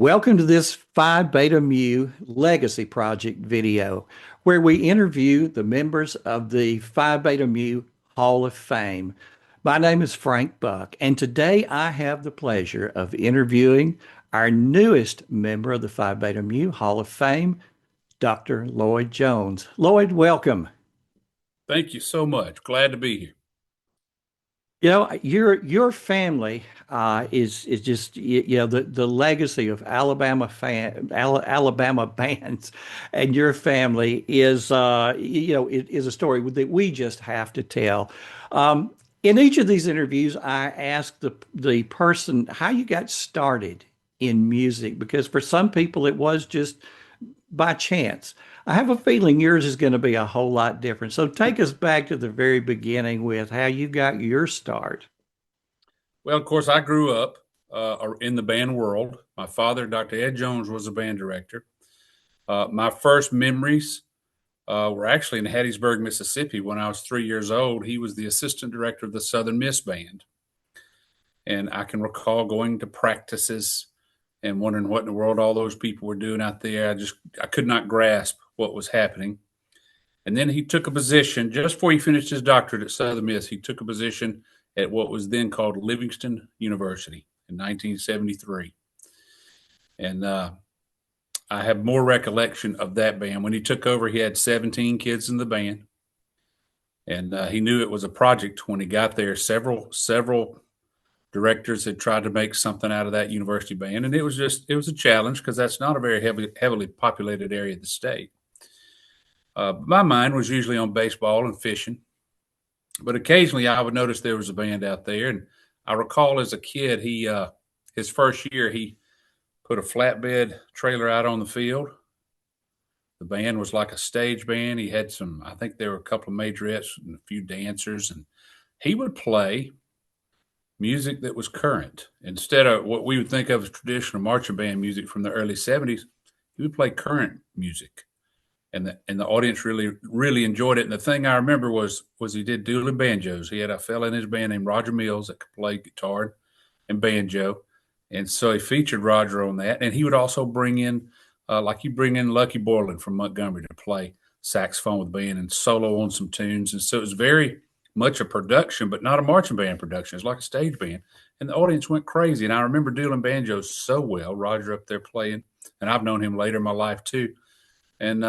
Welcome to this Phi Beta Mu Legacy Project video, where we interview the members of the Phi Beta Mu Hall of Fame. My name is Frank Buck, and today I have the pleasure of interviewing our newest member of the Phi Beta Mu Hall of Fame, Dr. Lloyd Jones. Lloyd, welcome. Thank you so much. Glad to be here. Your family is just the legacy of Alabama bands, and your family is it is a story that we just have to tell. In each of these interviews, I ask the person how you got started in music, because for some people it was just by chance. I have a feeling yours is going to be a whole lot different. So take us back to the very beginning with how you got your start. Well, of course, I grew up in the band world. My father, Dr. Ed Jones, was a band director. My first memories were actually in Hattiesburg, Mississippi. When I was 3 years old, he was the assistant director of the Southern Miss Band. And I can recall going to practices and wondering what in the world all those people were doing out there. I could not grasp what was happening. And then he took a position just before he finished his doctorate at Southern Miss. He took a position at what was then called Livingston University in 1973. And I have more recollection of that band. When he took over, he had 17 kids in the band. And he knew it was a project when he got there. Several directors had tried to make something out of that university band. And it was a challenge because that's not a very heavily populated area of the state. My mind was usually on baseball and fishing, but occasionally I would notice there was a band out there. And I recall as a kid, his first year, he put a flatbed trailer out on the field. The band was like a stage band. He had I think there were a couple of majorettes and a few dancers, and he would play music that was current. Instead of what we would think of as traditional marching band music from the early 70s, he would play current music. And the audience really enjoyed it. And the thing I remember was he did dueling banjos. He had a fella in his band named Roger Mills that could play guitar and banjo, and so he featured Roger on that. And he would also bring in Lucky Borland from Montgomery to play saxophone with the band and solo on some tunes. And so it was very much a production, but not a marching band production. It was like a stage band, and the audience went crazy. And I remember dueling banjos so well. Roger up there playing, and I've known him later in my life too. And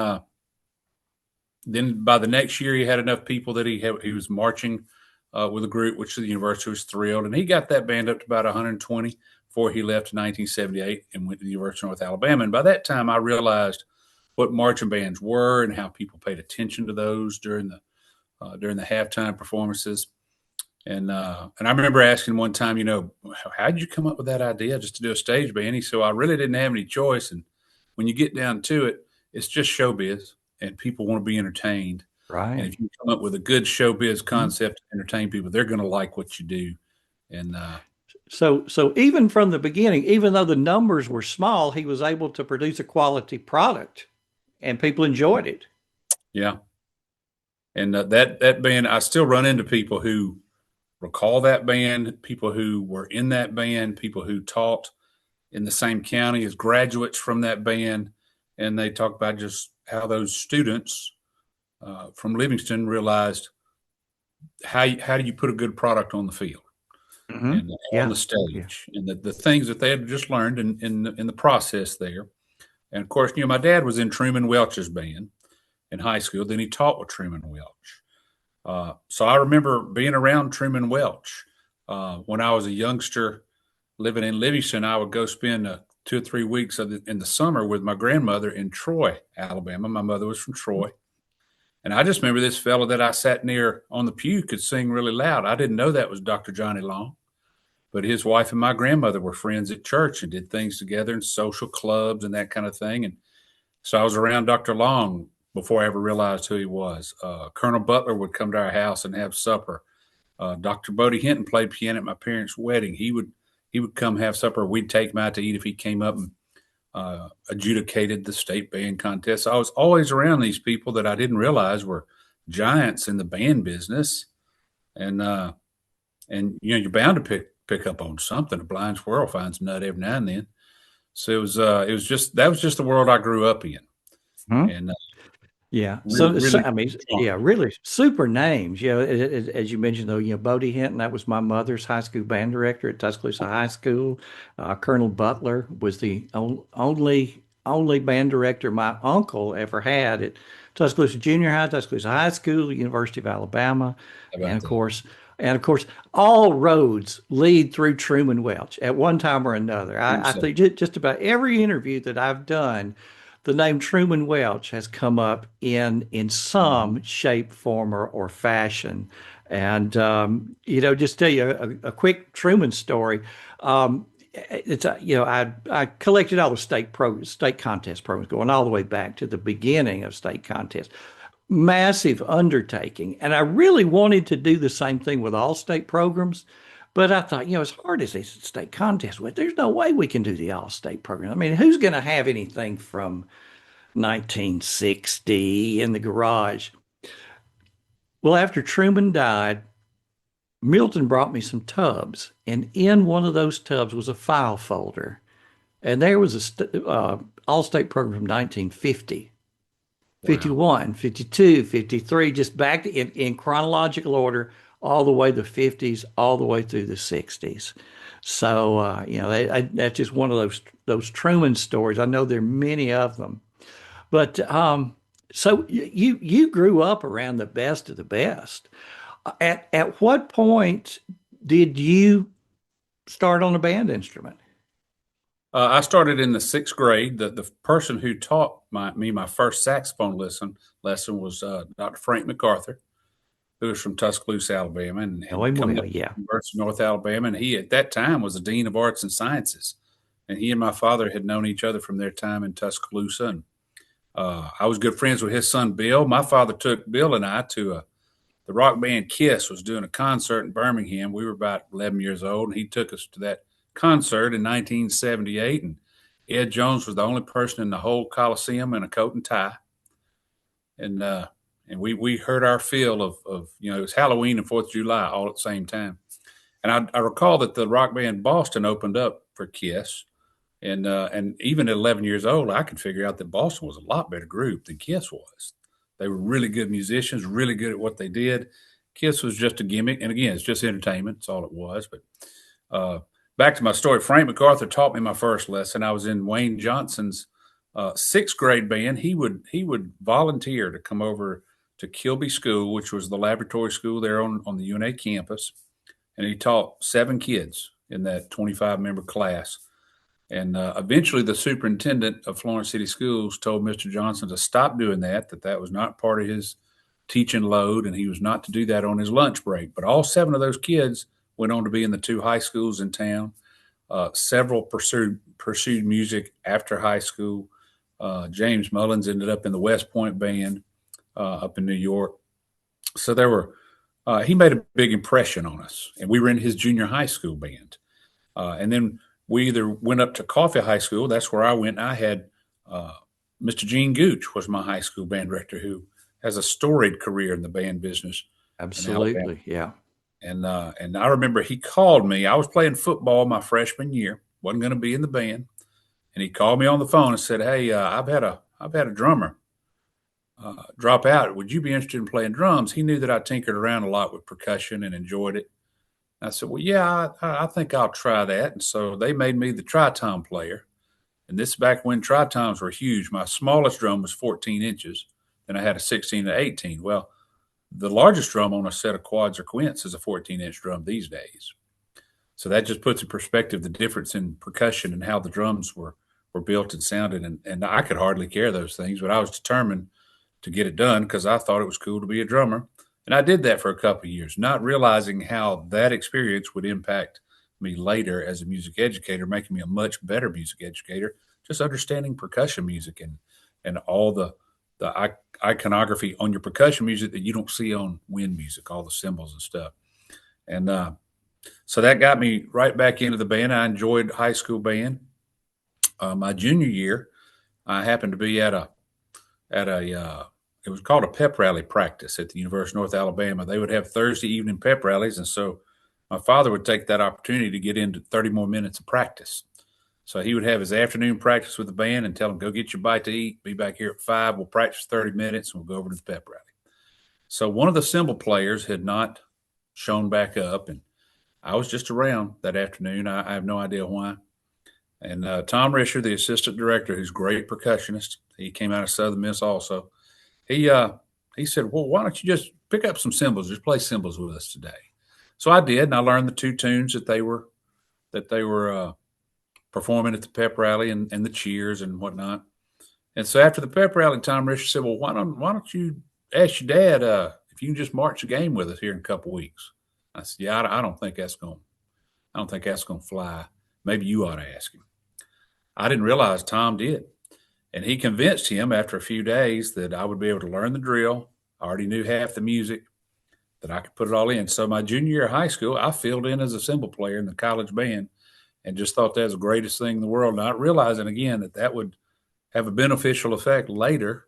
then by the next year, he had enough people that he was marching with a group, which the university was thrilled. And he got that band up to about 120 before he left in 1978 and went to the University of North Alabama. And by that time, I realized what marching bands were and how people paid attention to those during the halftime performances. And I remember asking one time, how did you come up with that idea just to do a stage band? He said, I really didn't have any choice. And when you get down to it, it's just showbiz. And people want to be entertained. Right. And if you come up with a good showbiz concept to entertain people, they're going to like what you do. And so even from the beginning, even though the numbers were small, he was able to produce a quality product, and people enjoyed it. Yeah. And that band, I still run into people who recall that band, people who were in that band, people who taught in the same county as graduates from that band, and they talk about just how those students from Livingston realized how do you put a good product on the field and on the stage, and the things that they had just learned in the process there. And of course, my dad was in Truman Welch's band in high school. Then he taught with Truman Welch. So I remember being around Truman Welch when I was a youngster living in Livingston. I would go spend 2 or 3 weeks in the summer with my grandmother in Troy, Alabama. My mother was from Troy. And I just remember this fellow that I sat near on the pew could sing really loud. I didn't know that was Dr. Johnny Long, but his wife and my grandmother were friends at church and did things together in social clubs and that kind of thing. And so I was around Dr. Long before I ever realized who he was. Colonel Butler would come to our house and have supper. Dr. Bodie Hinton played piano at my parents' wedding. He would come have supper. We'd take him out to eat if he came up and adjudicated the state band contest. I was always around these people that I didn't realize were giants in the band business. And you're bound to pick up on something. A blind squirrel finds a nut every now and then. So it was just that was just the world I grew up in, Hmm. and Yeah. really, So really I mean, strong. yeah, really super names. As you mentioned, though, Bodie Hinton, that was my mother's high school band director at Tuscaloosa High School. Colonel Butler was the only band director my uncle ever had at Tuscaloosa Junior High, Tuscaloosa High School, University of Alabama, How and about of that? course, and of course, all roads lead through Truman Welch at one time or another. True I so. think just about every interview that I've done, the name Truman Welch has come up in Mhm. some shape, form, or fashion. And just tell you a quick Truman story. It's I collected all the state contest programs going all the way back to the beginning of state contests. Massive undertaking, and I really wanted to do the same thing with all state programs. But I thought, as hard as these state contests, there's no way we can do the all state program. I mean, who's going to have anything from 1960 in the garage? Well, after Truman died, Milton brought me some tubs, and in one of those tubs was a file folder, and there was a all-state program from 1950, Wow. 51, 52, 53, just back in chronological order, all the way to the 50s, all the way through the 60s. So, that's just one of those Truman stories. I know there are many of them. But so you grew up around the best of the best. At what point did you start on a band instrument? I started in the sixth grade. The person who taught my first saxophone lesson was Dr. Frank MacArthur, who was from Tuscaloosa, Alabama, Oh, and coming up well, to yeah. the University of North Alabama. And he, at that time, was the dean of arts and sciences. And he and my father had known each other from their time in Tuscaloosa. And I was good friends with his son Bill. My father took Bill and I to the rock band Kiss was doing a concert in Birmingham. We were about 11 years old, and he took us to that concert in 1978. And Ed Jones was the only person in the whole Coliseum in a coat and tie. And we heard our fill of it was Halloween and 4th of July all at the same time. And I recall that the rock band Boston opened up for Kiss. And even at 11 years old, I could figure out that Boston was a lot better group than Kiss was. They were really good musicians, really good at what they did. Kiss was just a gimmick, and again, it's just entertainment. That's all it was. But uh, back to my story, Frank MacArthur taught me my first lesson. I was in Wayne Johnson's sixth grade band. He would volunteer to come over to Kilby School, which was the laboratory school there on the UNA campus, and he taught 7 kids in that 25-member class. And eventually, the superintendent of Florence City Schools told Mr. Johnson to stop doing that, that was not part of his teaching load, and he was not to do that on his lunch break. But all 7 of those kids went on to be in the 2 high schools in town. Several pursued music after high school. James Mullins ended up in the West Point band up in New York. So he made a big impression on us, and we were in his junior high school band. And then we either went up to Coffee High School. That's where I went. I had uh, Mr. Gene Gooch was my high school band director, who has a storied career in the band business in Alabama. Absolutely, yeah. And I remember he called me. I was playing football my freshman year. Wasn't going to be in the band, and he called me on the phone and said, "Hey, I've had a drummer drop out. Would you be interested in playing drums?" He knew that I tinkered around a lot with percussion and enjoyed it. I said, "Well, yeah, I think I'll try that." And so they made me the tritom player. And this is back when tritoms were huge. My smallest drum was 14 inches. Then I had a 16 to 18. Well, the largest drum on a set of quads or quints is a 14-inch drum these days. So that just puts in perspective the difference in percussion and how the drums were built and sounded. And I could hardly carry those things, but I was determined to get it done because I thought it was cool to be a drummer. And I did that for a couple of years, not realizing how that experience would impact me later as a music educator, making me a much better music educator, just understanding percussion music and all the iconography on your percussion music that you don't see on wind music, all the cymbals and stuff. And so that got me right back into the band. I enjoyed high school band. My junior year, I happened to be at a it was called a pep rally practice at the University of North Alabama. They would have Thursday evening pep rallies, and so my father would take that opportunity to get into 30 more minutes of practice. So he would have his afternoon practice with the band and tell them, go get your bite to eat. Be back here at 5. We'll practice 30 minutes and we'll go over to the pep rally. So one of the cymbal players had not shown back up, and I was just around that afternoon. I have no idea why. And Tom Risher, the assistant director, who's a great percussionist, he came out of Southern Miss also. He said, "Well, why don't you just pick up some cymbals? Just play cymbals with us today." So I did, and I learned the 2 tunes that they were performing at the pep rally and the cheers and whatnot. And so after the pep rally, Tom Risher said, "Well, why don't you ask your dad if you can just march a game with us here in a couple weeks?" I said, "Yeah, I don't think that's going to fly. Maybe you ought to ask him." I didn't realize Tom did. And he convinced him after a few days that I would be able to learn the drill. I already knew half the music, that I could put it all in. So my junior year of high school, I filled in as a cymbal player in the college band and just thought that was the greatest thing in the world. Not realizing again that would have a beneficial effect later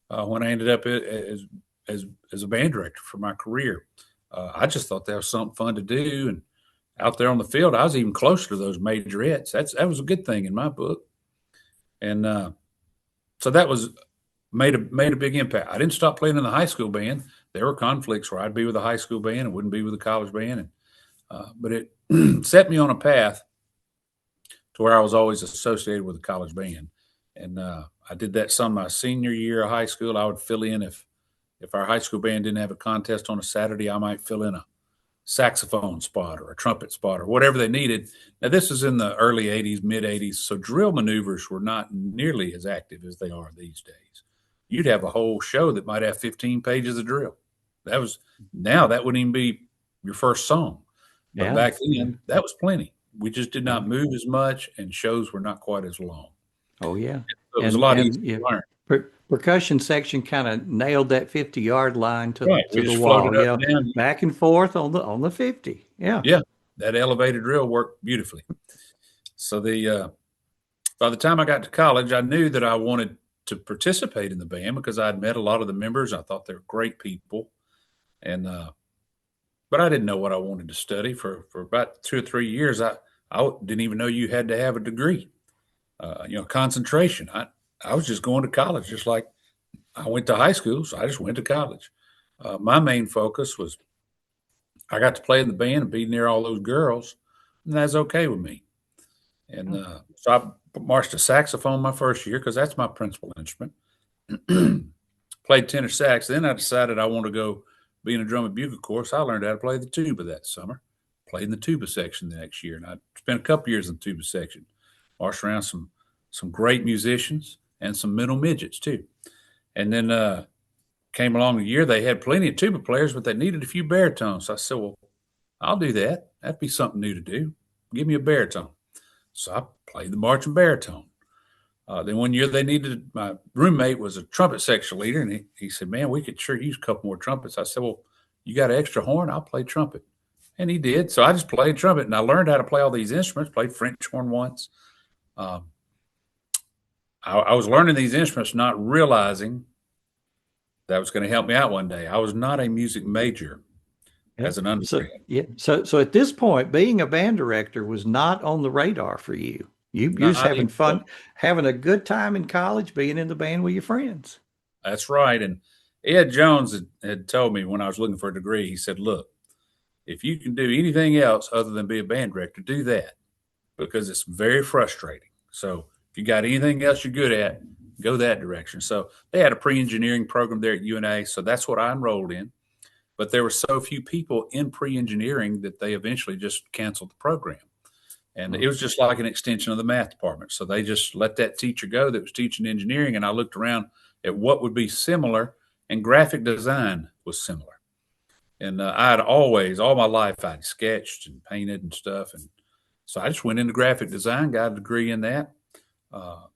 when I ended up as a band director for my career. I just thought that was something fun to do. And out there on the field, I was even closer to those majorettes. That was a good thing in my book. And so that was made a big impact. I didn't stop playing in the high school band. There were conflicts where I'd be with the high school band and wouldn't be with the college band, but it set me on a path to where I was always associated with the college band. And I did that some my senior year of high school. I would fill in if our high school band didn't have a contest on a Saturday, I might fill in a saxophone spot or a trumpet spot or whatever they needed. Now, this is in the early 80s, mid 80s, so drill maneuvers were not nearly as active as they are these days. You'd have a whole show that might have 15 pages of drill. Now that wouldn't even be your first song. But Yeah. back then, that was plenty. We just did not move as much, and shows were not quite as long. Oh yeah. So it was a lot And easier yeah, to learn. percussion section kind of nailed that 50-yard line Right. to We the just floated wall. up and down. Back and forth on the 50. Yeah. Yeah, that elevated drill worked beautifully. So by the time I got to college, I knew that I wanted to participate in the band because I'd met a lot of the members. I thought they were great people, and but I didn't know what I wanted to study for about 2 or 3 years. I didn't even know you had to have a degree, concentration. I was just going to college, just like I went to high school, so I just went to college. My main focus was I got to play in the band and be near all those girls, and that's okay with me. And so I marched a saxophone my first year because that's my principal instrument. Played tenor sax. Then I decided I want to go be in a drum and bugle course. I learned how to play the tuba that summer. Played in the tuba section the next year, and I spent a couple years in the tuba section. Marched around some great musicians and some middle midgets too. And then came along a year they had plenty of tuba players, but they needed a few baritones. So I said, "Well, I'll do that. That'd be something new to do. Give me a baritone." So I played the marching baritone. Then one year my roommate was a trumpet section leader, and he said, "Man, we could sure use a couple more trumpets." I said, "Well, you got an extra horn? I'll play trumpet." And he did. So I just played trumpet, and I learned how to play all these instruments, played French horn once. Um, I was learning these instruments, not realizing that was going to help me out one day. I was not a music major Yeah. as an So undergrad. yeah. So at this point, being a band director was not on the radar for you. You're just Not having even fun, having a good time in college, being in the band with your friends. That's right. And Ed Jones had told me when I was looking for a degree, he said, "Look, if you can do anything else other than be a band director, do that because it's very frustrating. So if you got anything else you're good at, go that direction." So they had a pre-engineering program there at UNA. So that's what I enrolled in. But there were so few people in pre-engineering that they eventually just canceled the program. And it was just like an extension of the math department. So they just let that teacher go that was teaching engineering. And I looked around at what would be similar, and graphic design was similar. And I had always, all my life, I'd sketched and painted and stuff. And so I just went into graphic design, got a degree in that,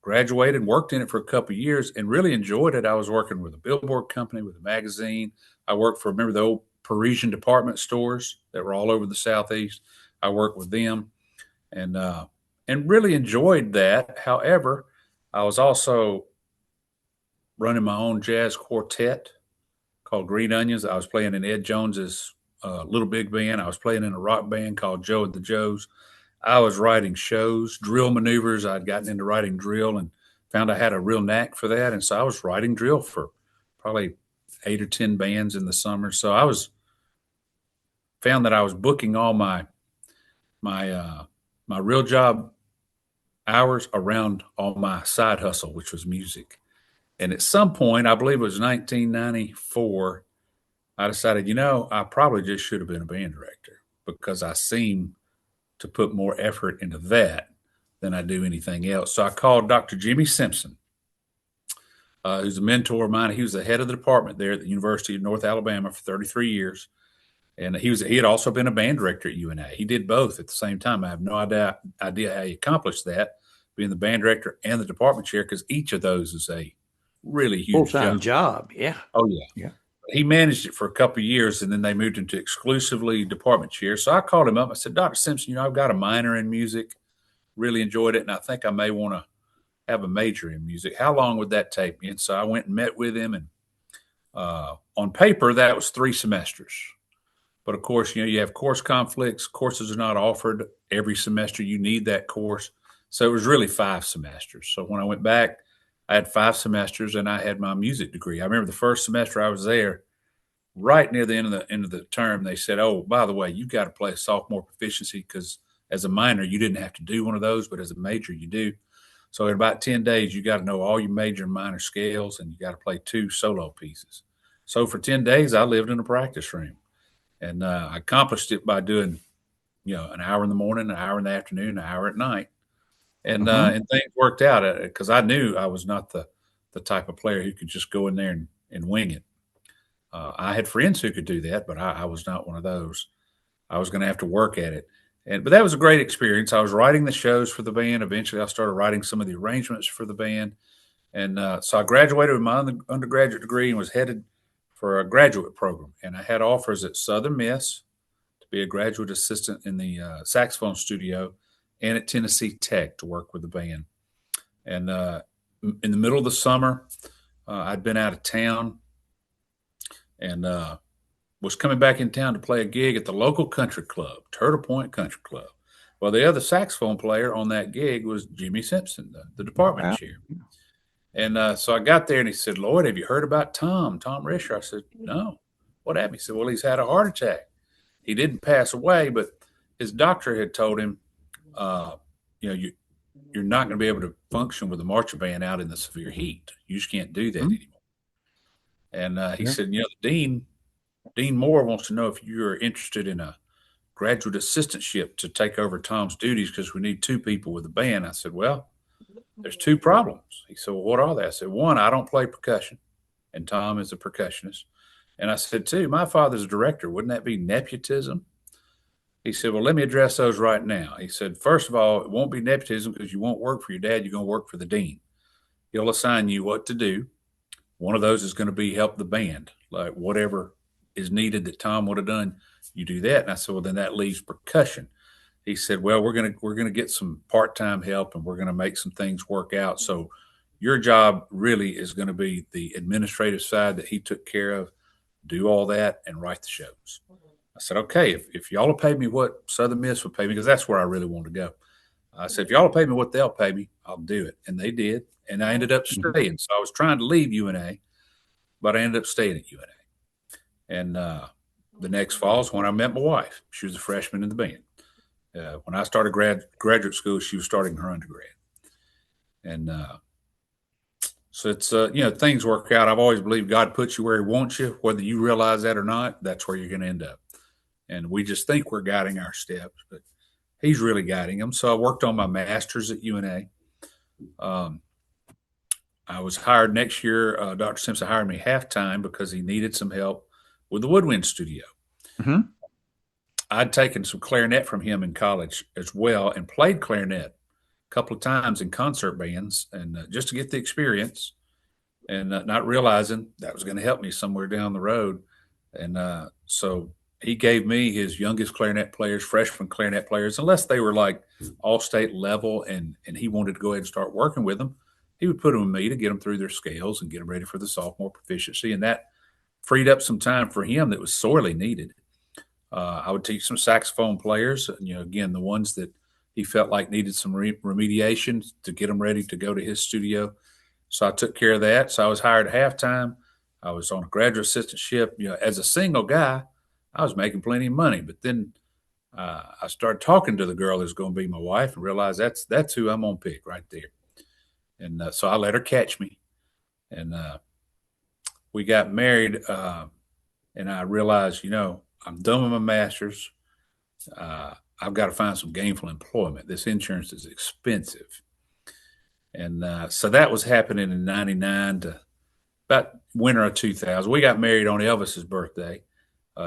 graduated, worked in it for a couple of years, and really enjoyed it. I was working with a billboard company, with a magazine. I worked for, remember the old Parisian department stores that were all over the Southeast? I worked with them and really enjoyed that. However, I was also running my own jazz quartet called Green Onions. I was playing in Ed Jones's Little Big Band. I was playing in a rock band called Joe and the Joes. I was writing shows, drill maneuvers. I'd gotten into writing drill and found I had a real knack for that. And so I was writing drill for probably 8 or 10 bands in the summer. So I was found that I was booking all my my real job hours around all my side hustle, which was music. And at some point, I believe it was 1994, I decided, I probably just should have been a band director because I seem to put more effort into that than I do anything else. So I called Dr. Jimmy Simpson, who's a mentor of mine. He was the head of the department there at the University of North Alabama for 33 years. And he had also been a band director at UNA. He did both at the same time. I have no idea how he accomplished that, being the band director and the department chair, because each of those is a really huge job. Full-time job. Yeah. Oh yeah. Yeah. He managed it for a couple of years, and then they moved him to exclusively department chair. So I called him up. I said, Dr. Simpson, I've got a minor in music, really enjoyed it, and I think I may want to have a major in music. How long would that take me? And so I went and met with him, and on paper, that was 3 semesters. But of course, you have course conflicts. Courses are not offered every semester. You need that course. So it was really 5 semesters. So when I went back, I had 5 semesters and I had my music degree. I remember the first semester I was there, right near the end of the term, they said, "Oh, by the way, you've got to play a sophomore proficiency because as a minor, you didn't have to do one of those, but as a major, you do. So in about 10 days, you got to know all your major and minor scales and you got to play 2 solo pieces." So for 10 days, I lived in a practice room. And I accomplished it by doing, an hour in the morning, an hour in the afternoon, an hour at night, Mm-hmm. and things worked out because I knew I was not the type of player who could just go in there and wing it. I had friends who could do that, but I was not one of those. I was going to have to work at it, but that was a great experience. I was writing the shows for the band. Eventually, I started writing some of the arrangements for the band, and so I graduated with my undergraduate degree and was headed for a graduate program. And I had offers at Southern Miss to be a graduate assistant in the saxophone studio and at Tennessee Tech to work with the band. And in the middle of the summer, I'd been out of town and was coming back in town to play a gig at the local country club, Turtle Point Country Club. Well, the other saxophone player on that gig was Jimmy Simpson, the department Wow. chair. And so I got there and he said, "Lloyd, have you heard about Tom Risher?" I said, "No." "What happened?" He said, "Well, he's had a heart attack. He didn't pass away, but his doctor had told him, uh, you know, you're not going to be able to function with a marching band out in the severe heat. You just can't do that Mhm. anymore." And he Yeah. said, "The Dean Moore wants to know if you're interested in a graduate assistantship to take over Tom's duties because we need 2 people with the band." I said, "Well, there's 2 problems." He said, "Well, what are they?" I said, "One, I don't play percussion, and Tom is a percussionist." And I said, "Two, my father's a director. Wouldn't that be nepotism?" He said, "Well, let me address those right now." He said, "First of all, it won't be nepotism because you won't work for your dad. You're going to work for the dean. He'll assign you what to do. One of those is going to be help the band, like whatever is needed that Tom would have done, you do that." And I said, "Well, then that leaves percussion." He said, "Well, we're gonna get some part-time help and we're gonna make some things work out. So your job really is going to be the administrative side that he took care of, do all that and write the shows." I said, "Okay, if y'all will pay me what Southern Miss would pay me, because that's where I really want to go." I said, "If y'all will pay me what they'll pay me, I'll do it." And they did. And I ended up Mhm. staying. So I was trying to leave UNA, but I ended up staying at UNA. And the next fall is when I met my wife. She was a freshman in the band. When I started graduate school, she was starting her undergrad. And so it's, things work out. I've always believed God puts you where He wants you, whether you realize that or not. That's where you're going to end up. And we just think we're guiding our steps, but He's really guiding them. So I worked on my master's at UNA. Um, I was hired next year. Dr. Simpson hired me half time because he needed some help with the woodwind studio. Mhm. I'd taken some clarinet from him in college as well and played clarinet a couple of times in concert bands and just to get the experience and not realizing that was going to help me somewhere down the road. And so he gave me his youngest clarinet players, freshman clarinet players, unless they were like all state level and he wanted to go ahead and start working with them. He would put them with me to get them through their scales and get them ready for the sophomore proficiency. And that freed up some time for him that was sorely needed. I would teach some saxophone players, again, the ones that he felt like needed some remediation to get him ready to go to his studio. So I took care of that. So I was hired half-time. I was on a graduate assistantship. As a single guy, I was making plenty of money. But then I started talking to the girl who's going to be my wife and realized that's who I'm going to pick right there. And so I let her catch me. And we got married. And I realized, I'm done with my master's. I've got to find some gainful employment. This insurance is expensive. And so that was happening in 99 to about winter of 2000. We got married on Elvis's birthday,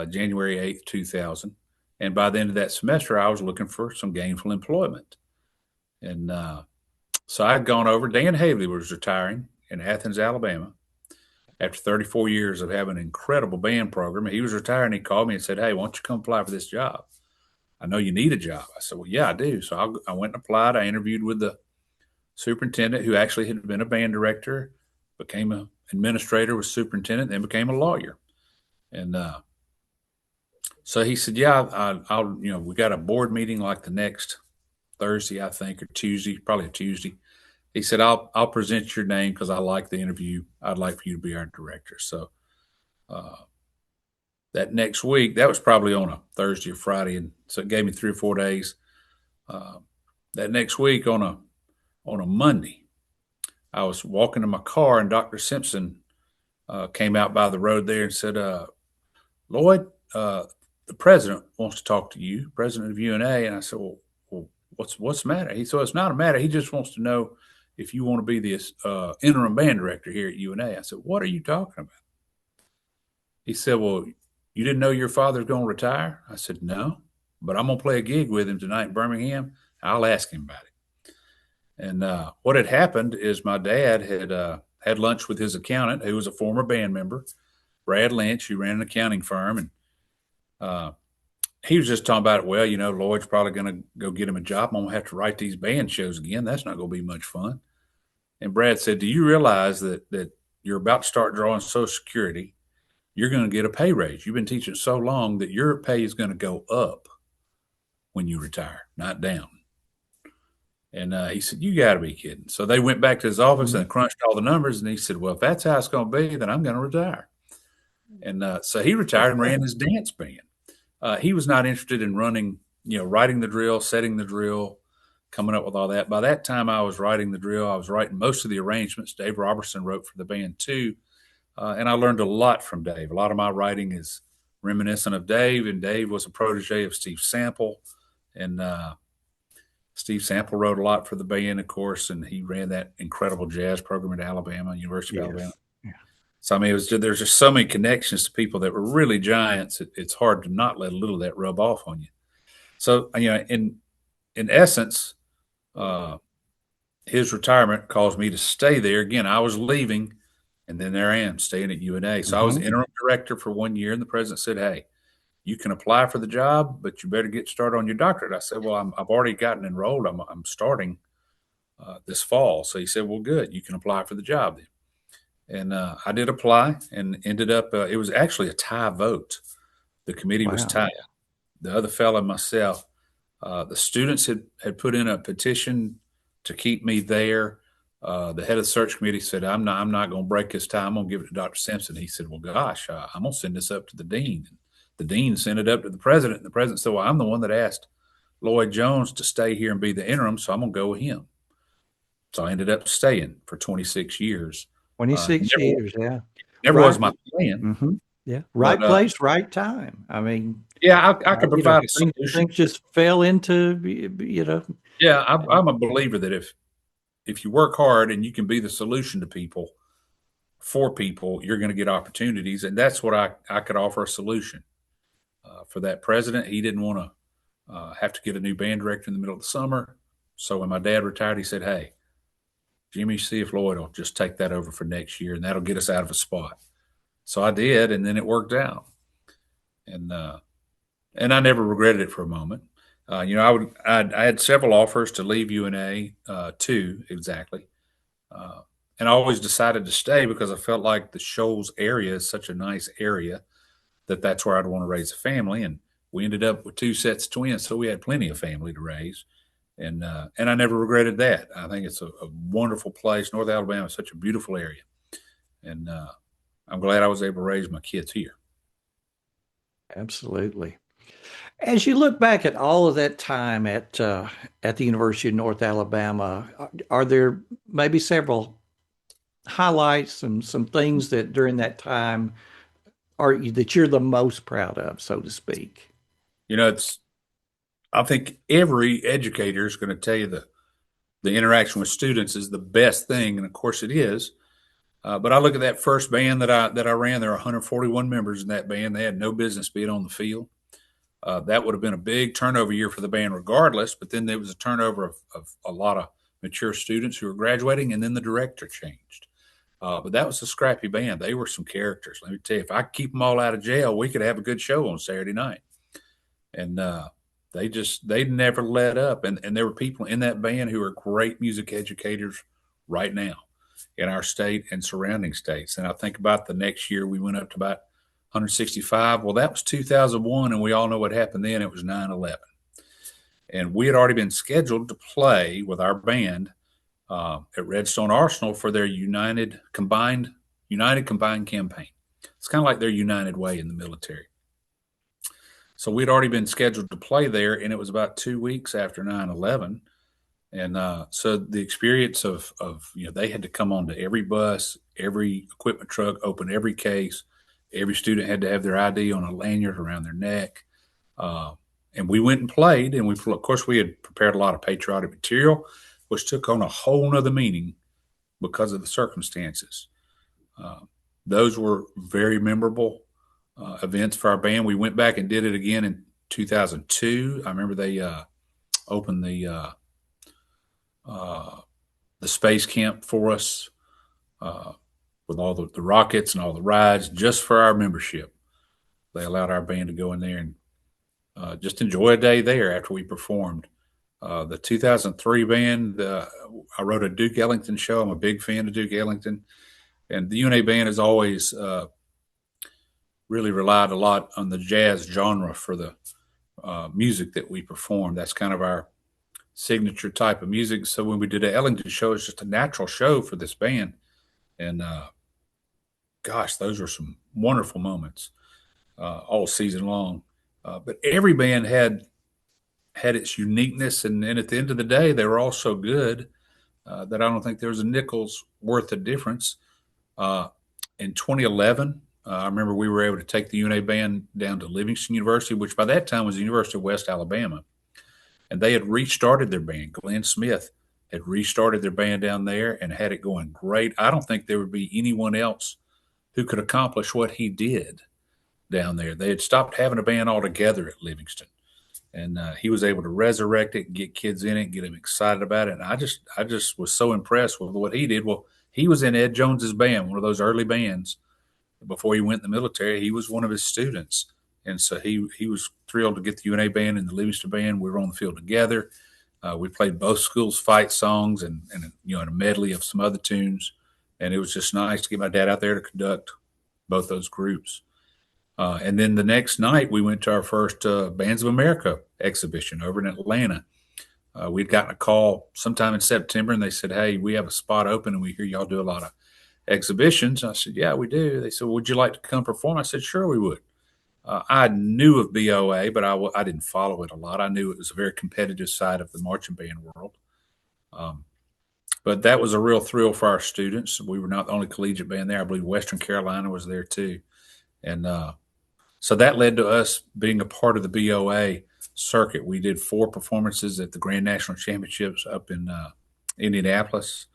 January 8th, 2000. And by the end of that semester, I was looking for some gainful employment. And so I'd gone over. Dan Haley was retiring in Athens, Alabama, after 34 years of having an incredible band program. He was retiring. He called me and said, "Hey, why don't you come apply for this job? I know you need a job." I said, "Well, yeah, I do." So I went and applied. I interviewed with the superintendent, who actually had been a band director, became an administrator, was superintendent, then became a lawyer. And so he said, "Yeah, I'll we got a board meeting like the next Thursday, I think, or Tuesday, probably a Tuesday." He said, I'll present your name because I like the interview. I'd like for you to be our director." So that next week, that was probably on a Thursday or Friday, and so it gave me 3 or 4 days. That next week on a Monday, I was walking in my car, and Dr. Simpson came out by the road there and said, "Lloyd, the president wants to talk to you, president of UNA." And I said, well, what's the matter? He said, "It's not a matter. He just wants to know if you want to be the interim band director here at UNA." I said, "What are you talking about?" He said, "Well, you didn't know your father's going to retire?" I said, "No, but I'm going to play a gig with him tonight in Birmingham. I'll ask him about it." And what had happened is my dad had lunch with his accountant, who was a former band member, Brad Lynch, who ran an accounting firm. And he was just talking about it. "Well, Lloyd's probably going to go get him a job. I'm going to have to write these band shows again. That's not going to be much fun." And Brad said, "Do you realize that you're about to start drawing Social Security? You're going to get a pay raise. You've been teaching so long that your pay is going to go up when you retire, not down." And he said, "You got to be kidding." So they went back to his office and crunched all the numbers. And he said, "Well, if that's how it's going to be, then I'm going to retire." And so he retired and ran his dance band. He was not interested in running, writing the drill, setting the drill, coming up with all that. By that time, I was writing the drill. I was writing most of the arrangements. Dave Robertson wrote for the band too. And I learned a lot from Dave. A lot of my writing is reminiscent of Dave, and Dave was a protege of Steve Sample. And Steve Sample wrote a lot for the band, of course, and he ran that incredible jazz program at Alabama, University of Alabama. Yeah. So, I mean, there's just so many connections to people that were really giants. It's hard to not let a little of that rub off on you. So, in essence, his retirement caused me to stay there. Again, I was leaving, and then there I am staying at UNA. So I was interim director for 1 year, and the president said, "Hey, you can apply for the job, but you better get started on your doctorate." I said, "Well, I've already gotten enrolled. I'm starting this fall." So he said, "Well, good. You can apply for the job then." And I did apply and ended up, it was actually a tie vote. The committee was Wow. tied. The other fellow and myself, the students had put in a petition to keep me there. The head of the search committee said, I'm not going to break this tie. I'm going to give it to Dr. Simpson." He said, "Well, gosh, I'm going to send this up to the dean." And the dean sent it up to the president. And the president said, "Well, I'm the one that asked Lloyd Jones to stay here and be the interim, so I'm going to go with him." So I ended up staying for 26 years. 26 years, yeah. Never Right. was my plan. Yeah. Right But, place, right time. I mean, yeah, I could provide a things, solution. things just fell into, Yeah, I'm a believer that if you work hard and you can be the solution to people, for people, you're going to get opportunities. And that's what I could offer a solution. For that president, he didn't want to have to get a new band director in the middle of the summer. So when my dad retired, he said, "Hey, Jimmy, see if Lloyd will just take that over for next year, and that'll get us out of a spot." So I did, and then it worked out. And I never regretted it for a moment. I had several offers to leave UNA, two exactly, and I always decided to stay because I felt like the Shoals area is such a nice area that's where I'd want to raise a family. And we ended up with 2 sets of twins, so we had plenty of family to raise. and I never regretted that. I think it's a wonderful place. North Alabama is such a beautiful area, and I'm glad I was able to raise my kids here. Absolutely. As you look back at all of that time at the University of North Alabama, are there maybe several highlights and some things that during that time are that you're the most proud of, so to speak? It's I think every educator is going to tell you that the interaction with students is the best thing, and of course it is. But I look at that first band that I ran. There were 141 members in that band. They had no business being on the field. That would have been a big turnover year for the band, regardless. But then there was a turnover of a lot of mature students who were graduating, and then the director changed. But that was a scrappy band. They were some characters. Let me tell you, if I keep them all out of jail, we could have a good show on Saturday night. And they never let up. And there were people in that band who are great music educators right now in our state and surrounding states. And I think about the next year we went up to about 165. Well, that was 2001, and we all know what happened then. It was 9/11, and we had already been scheduled to play with our band at Redstone Arsenal for their United Combined campaign. It's kind of like their United Way in the military. So we'd already been scheduled to play there, and it was about 2 weeks after 9/11. And so the experience of they had to come onto every bus, every equipment truck, open every case. Every student had to have their ID on a lanyard around their neck. Uh, and we went and played, and of course, we had prepared a lot of patriotic material, which took on a whole nother meaning because of the circumstances. Uh, those were very memorable events for our band. We went back and did it again in 2002. I remember they opened the space camp for us with all the rockets and all the rides just for our membership. They allowed our band to go in there and just enjoy a day there after we performed. The 2003 band, I wrote a Duke Ellington show. I'm a big fan of Duke Ellington. And the UNA band has always really relied a lot on the jazz genre for the music that we perform. That's kind of our signature type of music. So when we did an Ellington show, it's just a natural show for this band. And gosh, those were some wonderful moments all season long. But every band had its uniqueness, and at the end of the day, they were all so good that I don't think there was a nickel's worth of difference. Uh, in 2011, I remember we were able to take the UNA band down to Livingston University, which by that time was the University of West Alabama, and they had restarted their band. Glenn Smith had restarted their band down there and had it going great. I don't think there would be anyone else who could accomplish what he did down there. They had stopped having a band altogether at Livingston, and he was able to resurrect it, get kids in it, get them excited about it. And I just was so impressed with what he did. Well, he was in Ed Jones's band, one of those early bands before he went in the military. He was one of his students, and so he was thrilled to get the UNA band and the Livingston band. We were on the field together. We played both schools' fight songs and a medley of some other tunes, and it was just nice to get my dad out there to conduct both those groups. And then the next night, we went to our first Bands of America exhibition over in Atlanta. We'd gotten a call sometime in September, and they said, "Hey, we have a spot open, and we hear y'all do a lot of exhibitions." I said, "Yeah, we do." They said, "Would you like to come perform?" I said, "Sure, we would." I knew of BOA, but I didn't follow it a lot. I knew it was a very competitive side of the marching band world. Um, but that was a real thrill for our students. We were not the only collegiate band there. I believe Western Carolina was there too. And so that led to us being a part of the BOA circuit. We did 4 performances at the Grand National Championships up in Indianapolis.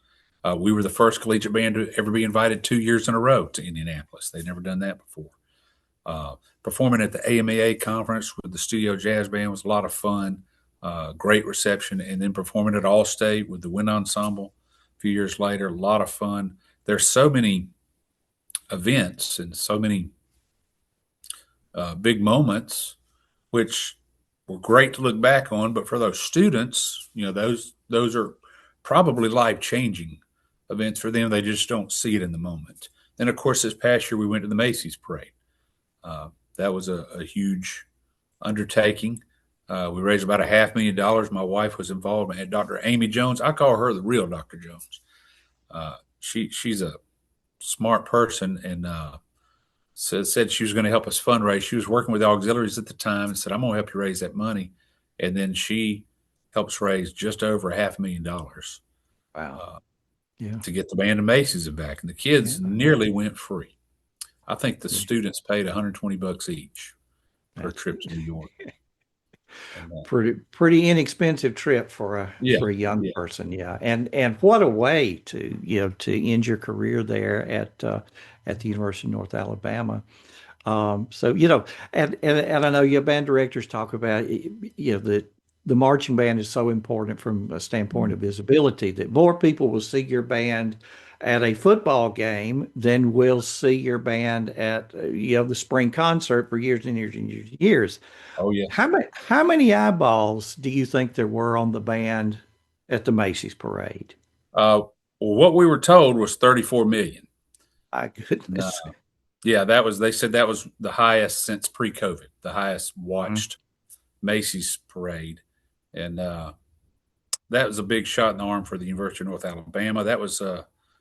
We were the first collegiate band to ever be invited 2 years in a row to Indianapolis. They'd never done that before. Performing at the AMAA conference with the Studio Jazz Band was a lot of fun, great reception, and then performing at Allstate with the Wind Ensemble a few years later, a lot of fun. There's so many events and so many big moments, which were great to look back on. But for those students, those are probably life changing events for them. They just don't see it in the moment. Then, of course, this past year we went to the Macy's parade. That was a huge undertaking. We raised about $500,000. My wife was involved, and Dr. Amy Jones. I call her the real Dr. Jones. She's a smart person, and said she was going to help us fundraise. She was working with the auxiliaries at the time and said, "I'm going to help you raise that money." And then she helps raise just over $500,000 Wow. uh, Yeah. to get the band of Macy's back, and the kids Yeah. nearly went free. I think the Yeah. students paid $120 each for a That's trip to New York. And pretty inexpensive trip yeah, for a young yeah. person. Yeah. And what a way to, to end your career there at the University of North Alabama. So, and I know your band directors talk about, that the marching band is so important from a standpoint of visibility that more people will see your band at a football game than will see your band at, the spring concert for years and years and years and years. Oh yeah. How many eyeballs do you think there were on the band at the Macy's parade? Well, what we were told was 34 million. My No. goodness. Yeah, they said that was the highest since pre-COVID, the highest Mhm. watched Macy's parade. And that was a big shot in the arm for the University of North Alabama. That was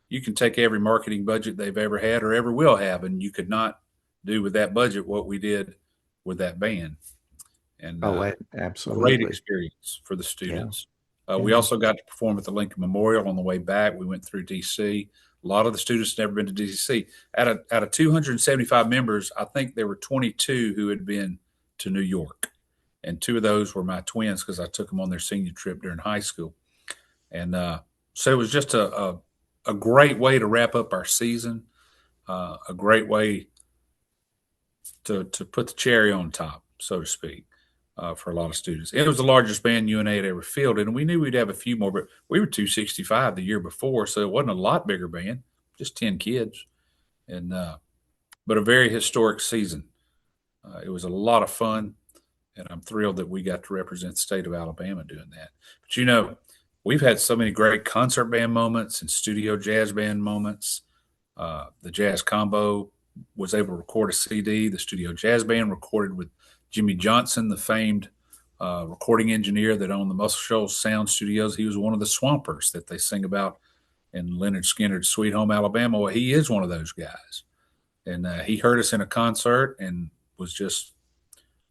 you can take every marketing budget they've ever had or ever will have, and you could not do with that budget what we did with that band. And Oh, great absolutely. experience for the Yeah. students. We Yeah. also got to perform at the Lincoln Memorial on the way back. We went through DC. A lot of the students had never been to DC. Out of 275 members, I think there were 22 who had been to New York, and two of those were my twins because I took them on their senior trip during high school. And so it was just a great way to wrap up our season, a great way to put the cherry on top, so to speak, for a lot of students. It was the largest band UNA had ever fielded, and we knew we'd have a few more, but we were 265 the year before, so it wasn't a lot bigger band, just 10 kids, and but a very historic season. It was a lot of fun, and I'm thrilled that we got to represent the state of Alabama doing that. But we've had so many great concert band moments and studio jazz band moments. The Jazz Combo was able to record a CD. The Studio Jazz Band recorded with Jimmy Johnson, the famed recording engineer that owned the Muscle Shoals Sound Studios. He was one of the Swampers that they sing about in Leonard Skinner's Sweet Home Alabama. Well, he is one of those guys. And he heard us in a concert and was just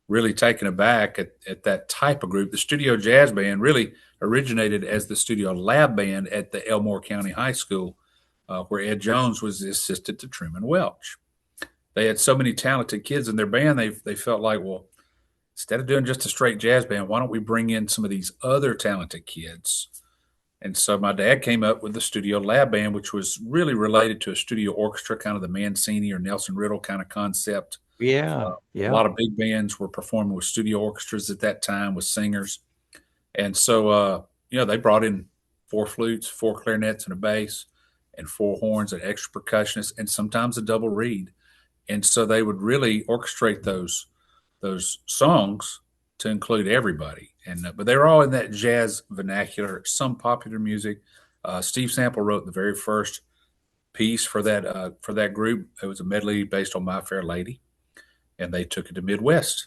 really taken aback at that type of group. The Studio Jazz Band really originated as the Studio Lab Band at the Elmore County High School, where Ed Jones was the assistant to Truman Welch. They had so many talented kids in their band, they felt like, well, instead of doing just a straight jazz band, why don't we bring in some of these other talented kids? And so my dad came up with the Studio Lab Band, which was really related to a studio orchestra, kind of the Mancini or Nelson Riddle kind of concept. Yeah. A Yeah. lot of big bands were performing with studio orchestras at that time with singers. And so, they brought in four flutes, four clarinets, and a bass, and four horns, and extra percussionists, and sometimes a double reed. And so they would really orchestrate those songs to include everybody. And but they were all in that jazz vernacular, some popular music. Steve Sample wrote the very first piece for that group. It was a medley based on My Fair Lady, and they took it to Midwest.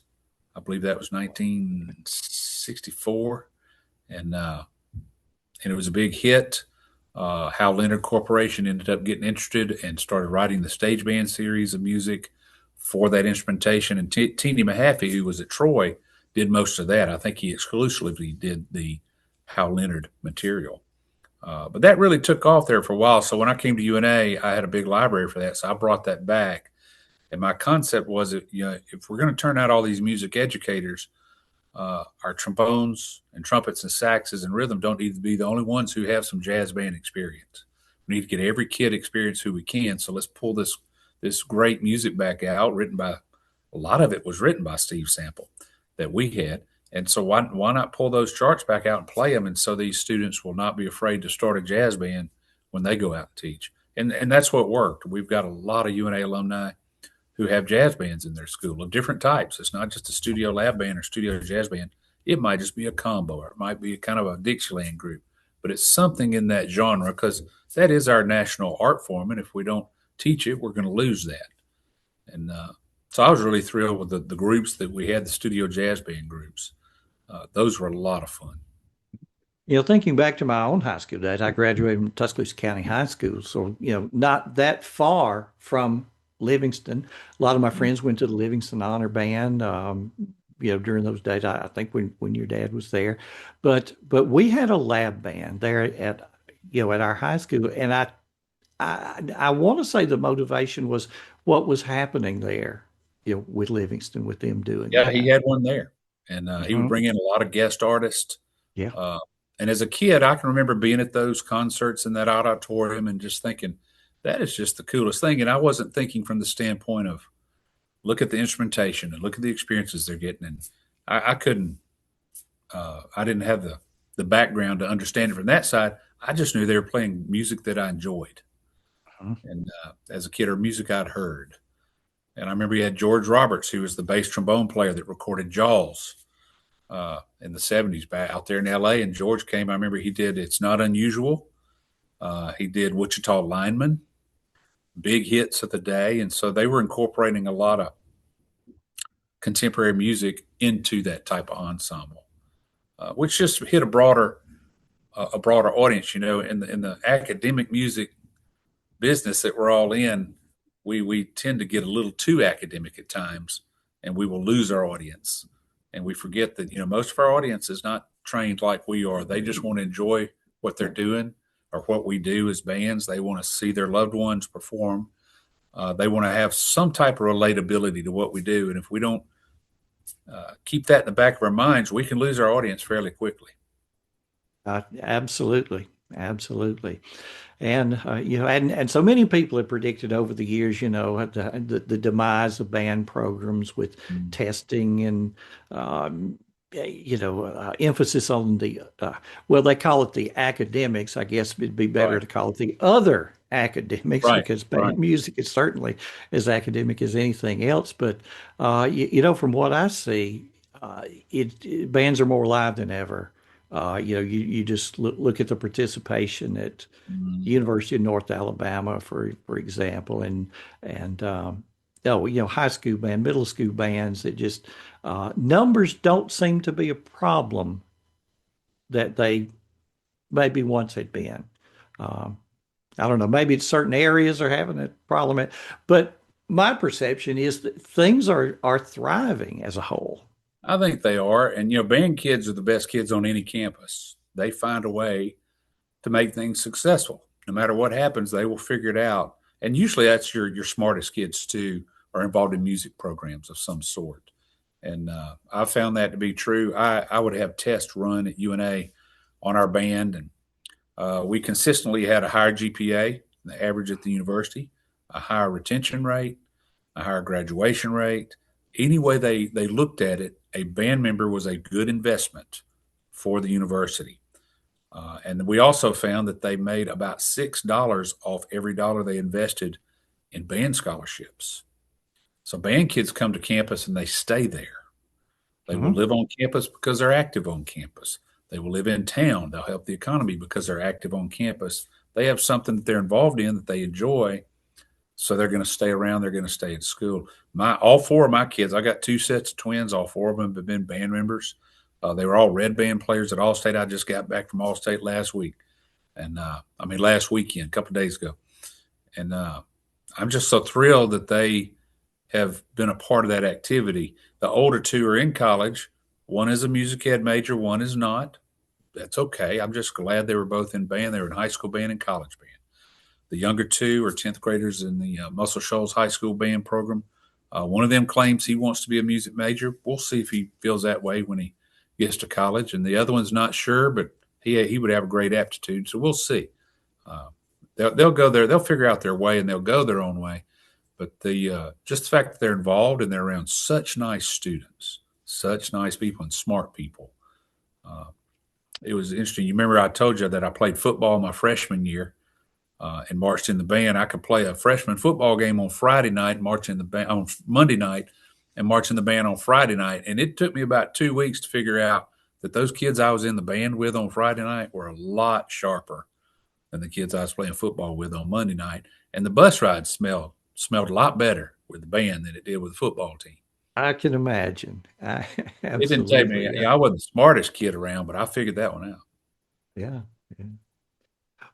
I believe that was 1964, and it was a big hit. Hal Leonard Corporation ended up getting interested and started writing the stage band series of music for that instrumentation. And Teeny Mahaffey, who was at Troy, did most of that. I think he exclusively did the Hal Leonard material. But that really took off there for a while. So when I came to UNA, I had a big library for that. So I brought that back. And my concept was that, if we're going to turn out all these music educators, our trombones and trumpets and saxes and rhythm don't need to be the only ones who have some jazz band experience. We need to get every kid experience who we can. So let's pull this great music back out. A lot of it was written by Steve Sample that we had. And so why not pull those charts back out and play them? And so these students will not be afraid to start a jazz band when they go out and teach. And that's what worked. We've got a lot of UNA alumni who have jazz bands in their school of different types. It's not just a studio lab band or studio jazz band. It might just be a combo, or it might be kind of a Dixieland group, but it's something in that genre because that is our national art form. And if we don't teach it, we're going to lose that. And so I was really thrilled with the groups that we had, the studio jazz band groups. Those were a lot of fun. Thinking back to my own high school days, I graduated from Tuscaloosa County High School, so not that far from Livingston. A lot of my friends went to the Livingston Honor Band. During those days, I think when your dad was there, but we had a lab band there at our high school, and I want to say the motivation was what was happening there, with Livingston, with them doing Yeah, he that. had one there, and he would Hmm. bring in a lot of guest artists. Yeah. Uh, and as a kid, I can remember being at those concerts in that auditorium and just thinking, that is just the coolest thing. And I wasn't thinking from the standpoint of look at the instrumentation and look at the experiences they're getting. And I couldn't, I didn't have the background to understand it from that side. I just knew they were playing music that I enjoyed. And as a kid, or music I'd heard. And I remember you had George Roberts, who was the bass trombone player that recorded Jaws in the 70s back out there in LA. And George came, I remember he did It's Not Unusual. He did Wichita Lineman, big hits of the day. And so they were incorporating a lot of contemporary music into that type of ensemble, which just hit a broader audience. In the academic music business that we're all in, we tend to get a little too academic at times, and we will lose our audience, and we forget that most of our audience is not trained like we are. They just want to enjoy what they're doing or what we do as bands. They want to see their loved ones perform. They want to have some type of relatability to what we do, and if we don't keep that in the back of our minds, we can lose our audience fairly quickly. Absolutely. Absolutely. And so many people have predicted over the years, the demise of band programs with Mm. testing and, emphasis on well, they call it the academics. I guess it'd be better Right, to call it the other academics right, because right. band music is certainly as academic as anything else. But, from what I see, bands are more live than ever. You just look at the participation at Mm. University of North Alabama, for example, and oh, high school band, middle school bands. That just numbers don't seem to be a problem that they maybe once had been. Um, I don't know. Maybe it's certain areas are having a problem, but my perception is that things are thriving as a whole. I think they are, and band kids are the best kids on any campus. They find a way to make things successful. No matter what happens, they will figure it out. And usually, that's your smartest kids too, are involved in music programs of some sort. And I found that to be true. I would have tests run at UNA on our band, and we consistently had a higher GPA than the average at the university, a higher retention rate, a higher graduation rate. Any way they looked at it, a band member was a good investment for the university. And we also found that they made about $6 off every dollar they invested in band scholarships. So band kids come to campus and they stay there. They will Mhm. live on campus because they're active on campus. They will live in town. They'll help the economy because they're active on campus. They have something that they're involved in that they enjoy, so they're going to stay around. They're going to stay at school. All four of my kids, I got two sets of twins. All four of them have been band members. They were all red band players at Allstate. I just got back from Allstate last week, and last weekend, a couple of days ago, and I'm just so thrilled that they have been a part of that activity. The older two are in college. One is a music ed major. One is not. That's okay. I'm just glad they were both in band. They were in high school band and college band. The younger two are 10th graders in the Muscle Shoals High School band program. One of them claims he wants to be a music major. We'll see if he feels that way when he gets to college. And the other one's not sure, but he would have a great aptitude. So we'll see. Uh, they'll go there. They'll figure out their way and they'll go their own way. But the just the fact that they're involved and they're around such nice students, such nice people and smart people. Uh, it was interesting. You remember I told you that I played football my freshman year and marched in the band. I could play a freshman football game on Friday night, march in the band on Monday night, and march in the band on Friday night. And it took me about 2 weeks to figure out that those kids I was in the band with on Friday night were a lot sharper than the kids I was playing football with on Monday night. And the bus ride smelled a lot better with the band than it did with the football team. I can imagine. I It didn't take me. absolutely. I wasn't the smartest kid around, but I figured that one out. Yeah. Yeah.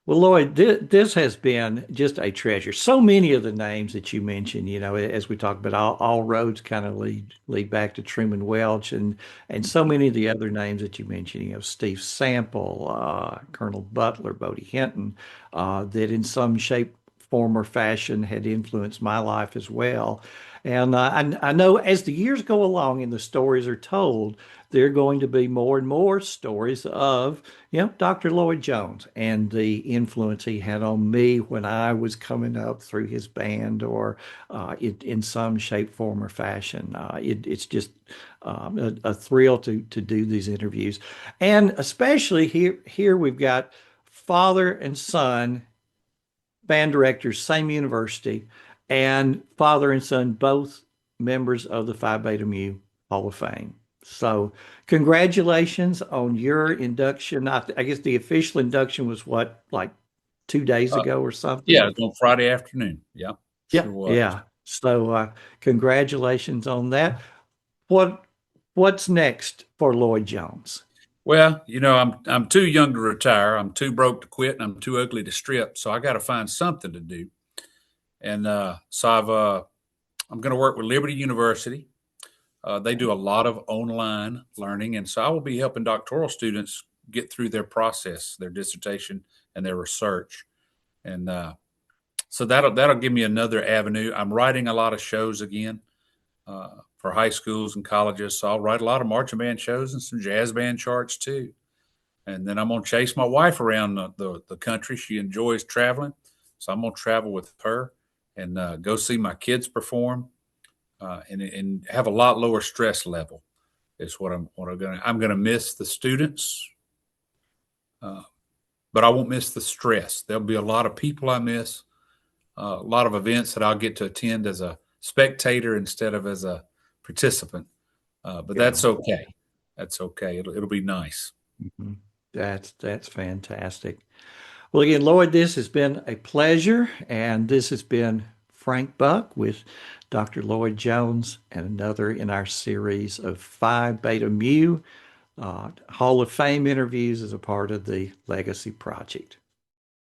Well, Lloyd, this has been just a treasure. So many of the names that you mentioned, as we talk about, all roads kind of lead back to Truman Welch, and so many of the other names that you mentioned, Steve Sample, Colonel Butler, Bodie Hinton, that in some shape, form, or fashion had influenced my life as well. And I know as the years go along and the stories are told, there are going to be more and more stories of Dr. Lloyd Jones and the influence he had on me when I was coming up through his band or in some shape, form, or fashion. It's just a thrill to do these interviews. And especially here we've got father and son band directors, same university, and father and son, both members of the Phi Beta Mu Hall of Fame. So, congratulations on your induction. I guess the official induction was what, like 2 days Uh, ago or yeah, something? it was on Friday afternoon. Yeah, Yeah, sure was. yeah. So, congratulations on that. What what's next for Lloyd Jones? Well, I'm too young to retire. I'm too broke to quit, and I'm too ugly to strip. So I got to find something to do. And so I'm going to work with Liberty University. They do a lot of online learning, and so I will be helping doctoral students get through their process, their dissertation, and their research. And so that'll give me another avenue. I'm writing a lot of shows again for high schools and colleges, so I'll write a lot of marching band shows and some jazz band charts too. And then I'm gonna chase my wife around the country. She enjoys traveling, so I'm gonna travel with her and go see my kids perform and have a lot lower stress level. Is what I'm gonna miss the students, uh, but I won't miss the stress. There'll be a lot of people I miss, a lot of events that I'll get to attend as a spectator instead of as a participant. But Yeah. that's okay. That's okay. It'll be nice. Mhm. That's fantastic. Well, again, Lloyd, this has been a pleasure, and this has been Frank Buck with Dr. Lloyd Jones and another in our series of Phi Beta Mu Hall of Fame interviews as a part of the Legacy Project.